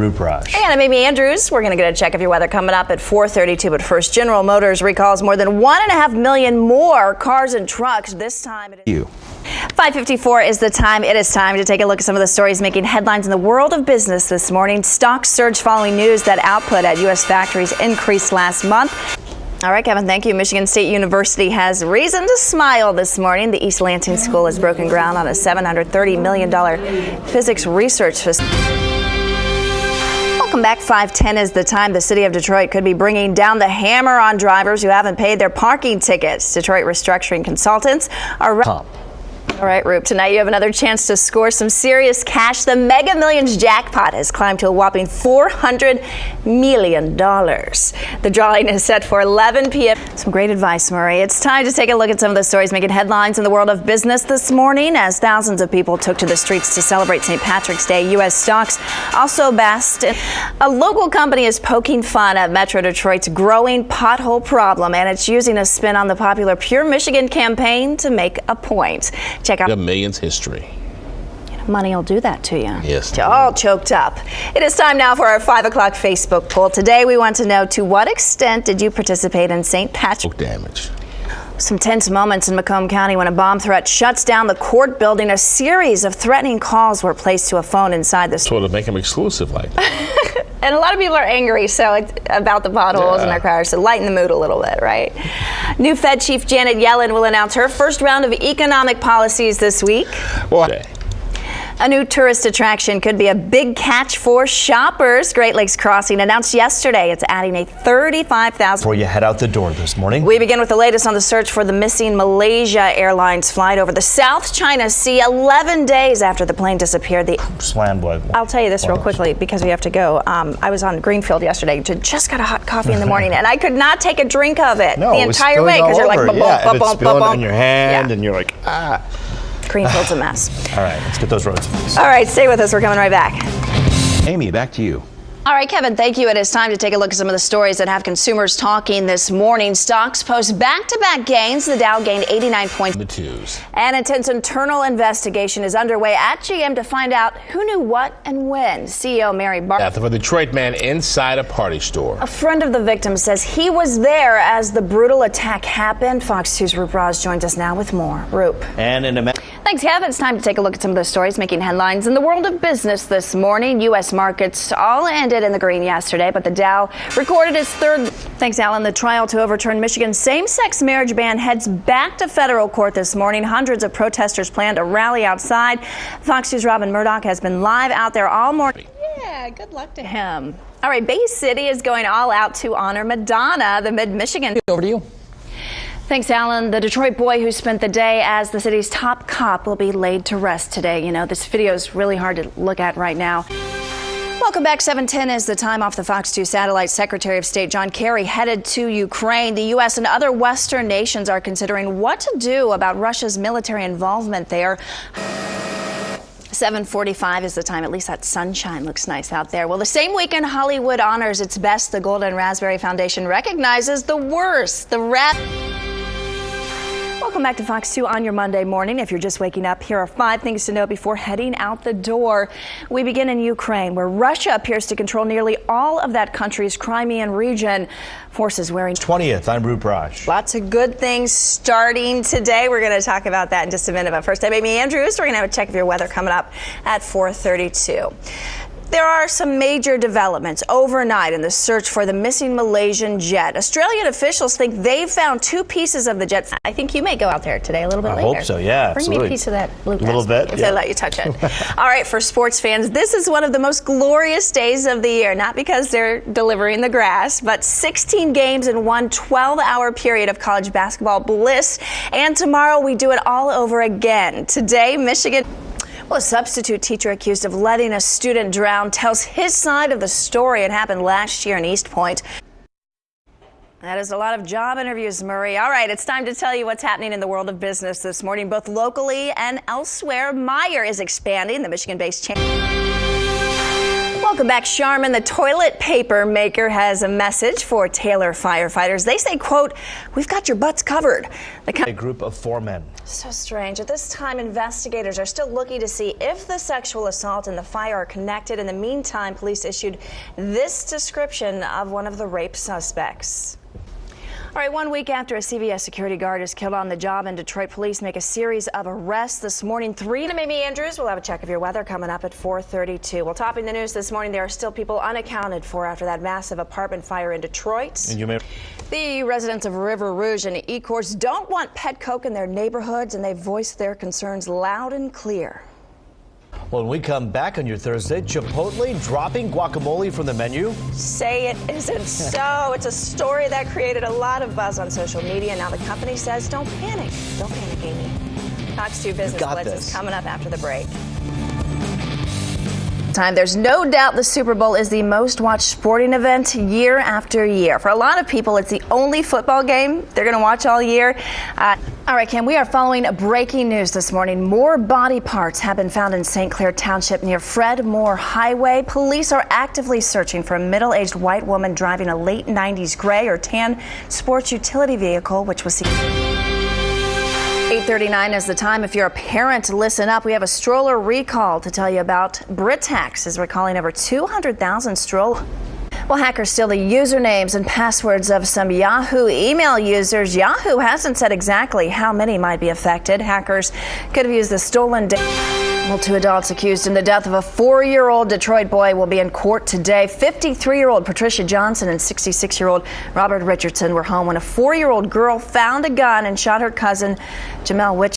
Roop Raj. And I'm Amy Andrews. We're going to get a check of your weather coming up at 4:32. But first, General Motors recalls more than 1.5 million more cars and trucks. This time it is 5:54 is the time. It is time to take a look at some of the stories making headlines in the world of business this morning. Stocks surged following news that output at U.S. factories increased last month. All right, Kevin, thank you. Michigan State University has reason to smile this morning. The East Lansing School has broken ground on a $730 million physics research facility. Welcome back. 5:10 is the time. The city of Detroit could be bringing down the hammer on drivers who haven't paid their parking tickets. Detroit restructuring consultants are... All right, Roop, tonight you have another chance to score some serious cash. The Mega Millions jackpot has climbed to a whopping $400 million. The drawing is set for 11 p.m. Some great advice, Murray. It's time to take a look at some of the stories making headlines in the world of business this morning. As thousands of people took to the streets to celebrate St. Patrick's Day, U.S. stocks also best. A local company is poking fun at Metro Detroit's growing pothole problem, and it's using a spin on the popular Pure Michigan campaign to make a point. Check out Millions history. Money will do that to you. Yes. All choked up. It is time now for our 5 o'clock Facebook poll. Today we want to know, to what extent did you participate in St. Patrick's Damage. Some tense moments in Macomb County when a bomb threat shuts down the court building. A series of threatening calls were placed to a phone inside the Sort of make them exclusive like that. And a lot of people are angry about the potholes in their cars, so lighten the mood a little bit, right? New Fed Chief Janet Yellen will announce her first round of economic policies this week. A new tourist attraction could be a big catch for shoppers. Great Lakes Crossing announced yesterday it's adding a 35,000. Before you head out the door this morning. We begin with the latest on the search for the missing Malaysia Airlines flight over the South China Sea 11 days after the plane disappeared. I'll tell you this real quickly because we have to go. I was on Greenfield yesterday, just got a hot coffee in the morning, and I could not take a drink of it the entire way because you're like, it's spilling on your hand, and you're like, ah. Greenfield's a mess. All right, let's get those roads. All right, stay with us. We're coming right back. Amy, back to you. All right, Kevin, thank you. It is time to take a look at some of the stories that have consumers talking this morning. Stocks post back-to-back gains. The Dow gained 89 points. The twos. An intense internal investigation is underway at GM to find out who knew what and when. CEO Mary Barr. Death of a Detroit man inside a party store. A friend of the victim says he was there as the brutal attack happened. Fox 2's Roop Raj joins us now with more. Roop. And in a minute. Thanks, Kevin. It's time to take a look at some of the stories making headlines in the world of business this morning. U.S. markets all ended in the green yesterday, but the Dow recorded its third. Thanks, Alan. The trial to overturn Michigan's same-sex marriage ban heads back to federal court this morning. Hundreds of protesters plan to rally outside. Fox 2's Robin Murdoch has been live out there all morning. Yeah, good luck to him. All right, Bay City is going all out to honor Madonna, the Mid-Michigan. Over to you. Thanks, Alan. The Detroit boy who spent the day as the city's top cop will be laid to rest today. You know, this video is really hard to look at right now. Welcome back. 7:10 is the time. Off the Fox 2 satellite. Secretary of State John Kerry headed to Ukraine. The U.S. and other Western nations are considering what to do about Russia's military involvement there. 7:45 is the time. At least that sunshine looks nice out there. Well, the same weekend Hollywood honors its best, the Golden Raspberry Foundation recognizes the worst. Welcome back to Fox 2 on your Monday morning. If you're just waking up, here are 5 things to know before heading out the door. We begin in Ukraine, where Russia appears to control nearly all of that country's Crimean region. Forces wearing 20th. I'm Roop Raj. Lots of good things starting today. We're going to talk about that in just a minute. But first, I'm Amy Andrews. We're going to have a check of your weather coming up at 4:32. There are some major developments overnight in the search for the missing Malaysian jet. Australian officials think they've found 2 pieces of the jet. I think you may go out there today a little bit later. I hope so, yeah. Bring me a piece of that blue A little bit, if they let you touch it. All right, for sports fans, this is one of the most glorious days of the year, not because they're delivering the grass, but 16 games in one 12-hour period of college basketball bliss. And tomorrow we do it all over again. Today, Michigan. Well, a substitute teacher accused of letting a student drown tells his side of the story. It happened last year in East Point. That is a lot of job interviews, Murray. All right, it's time to tell you what's happening in the world of business this morning, both locally and elsewhere. Meijer is expanding. The Michigan-based chain. Welcome back. Charmin, the toilet paper maker, has a message for Taylor firefighters. They say, quote, "We've got your butts covered." A group of 4 men. So strange. At this time, investigators are still looking to see if the sexual assault and the fire are connected. In the meantime, police issued this description of one of the rape suspects. All right, 1 week after a CVS security guard is killed on the job in Detroit, police make a series of arrests this morning. 3 to Amy Andrews. We'll have a check of your weather coming up at 4:32. Well, topping the news this morning, there are still people unaccounted for after that massive apartment fire in Detroit. And you may. The residents of River Rouge and Ecorse don't want pet coke in their neighborhoods, and they've voiced their concerns loud and clear. When we come back on your Thursday, Chipotle dropping guacamole from the menu. Say it isn't so. It's a story that created a lot of buzz on social media. Now the company says, don't panic. Don't panic, Amy. Fox 2 Business Blitz is coming up after the break. There's no doubt the Super Bowl is the most watched sporting event year after year. For a lot of people, it's the only football game they're going to watch all year. All right, Kim, we are following breaking news this morning. More body parts have been found in St. Clair Township near Fred Moore Highway. Police are actively searching for a middle-aged white woman driving a late 90s gray or tan sports utility vehicle, which was seen. 8:39 is the time. If you're a parent, listen up. We have a stroller recall to tell you about. Britax is recalling over 200,000 strollers. Well, hackers steal the usernames and passwords of some Yahoo email users. Yahoo hasn't said exactly how many might be affected. Hackers could have used the stolen data. Well, 2 adults accused in the death of a 4-year-old Detroit boy will be in court today. 53-year-old Patricia Johnson and 66-year-old Robert Richardson were home when a 4-year-old girl found a gun and shot her cousin, Jamel Witch.